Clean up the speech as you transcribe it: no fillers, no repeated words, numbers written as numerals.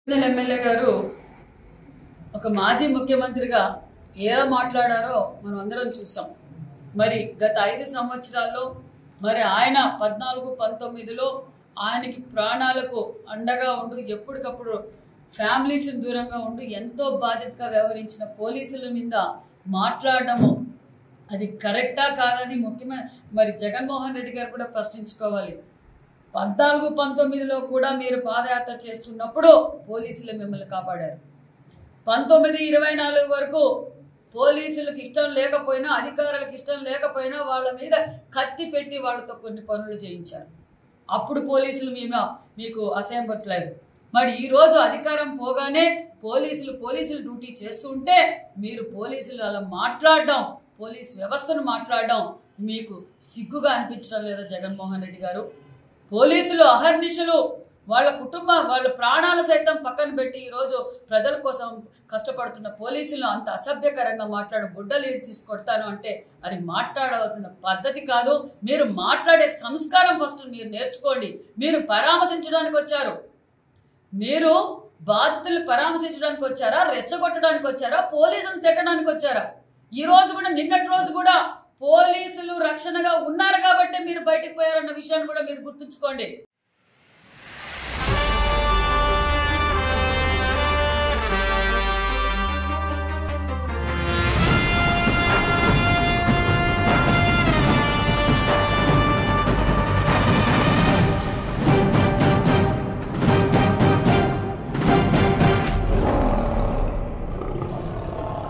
MLA గారు ఒక మాజీ ముఖ్యమంత్రిగా ఎలా మాట్లాడారో మనం అందరం చూసాం. మరి గత 5 సంవత్సరాల్లో మరి ఆయన 14-19లో ఆయనకి ప్రాణాలకు అండగా ఉంటూ ఎప్పటికప్పుడు ఫ్యామిలీస్ దూరంగా ఉంటూ ఎంతో బాధ్యతగా వ్యవహరించిన పోలీసుల మీద మాట్లాడడము అది కరెక్టా కాదని మరి జగన్మోహన్ రెడ్డి గారు కూడా ప్రశ్నించుకోవాలి. 14-19లో కూడా మీరు పాదయాత్ర చేస్తున్నప్పుడు పోలీసులు మిమ్మల్ని కాపాడారు. 19-24 వరకు పోలీసులకు ఇష్టం లేకపోయినా, అధికారులకు ఇష్టం లేకపోయినా వాళ్ళ మీద కత్తి పెట్టి వాళ్ళతో కొన్ని పనులు చేయించారు. అప్పుడు పోలీసులు మీకు అసహ్యం పట్టలేదు. మరి ఈరోజు అధికారం పోగానే పోలీసులు డ్యూటీ చేస్తుంటే మీరు పోలీసులు అలా మాట్లాడడం, పోలీస్ వ్యవస్థను మాట్లాడడం మీకు సిగ్గుగా అనిపించడం లేదా జగన్మోహన్ రెడ్డి గారు? పోలీసులు అహర్నిశలు వాళ్ళ ప్రాణాలు సైతం పక్కన పెట్టి ఈరోజు ప్రజల కోసం కష్టపడుతున్న పోలీసులు అంత అసభ్యకరంగా బుడ్డలు తీసుకొడతాను అంటే అది మాట్లాడవలసిన పద్ధతి కాదు. మీరు మాట్లాడే సంస్కారం ఫస్ట్ మీరు నేర్చుకోండి. మీరు పరామర్శించడానికి వచ్చారు, మీరు బాధితులు పరామర్శించడానికి వచ్చారా, రెచ్చగొట్టడానికి వచ్చారా, పోలీసులు తిట్టడానికి వచ్చారా? ఈ రోజు కూడా, నిన్నటి రోజు కూడా పోలీసులు రక్షణగా ఉన్నారు కాబట్టి మీరు బయటకు పోయారన్న విషయాన్ని కూడా మీరు గుర్తుంచుకోండి.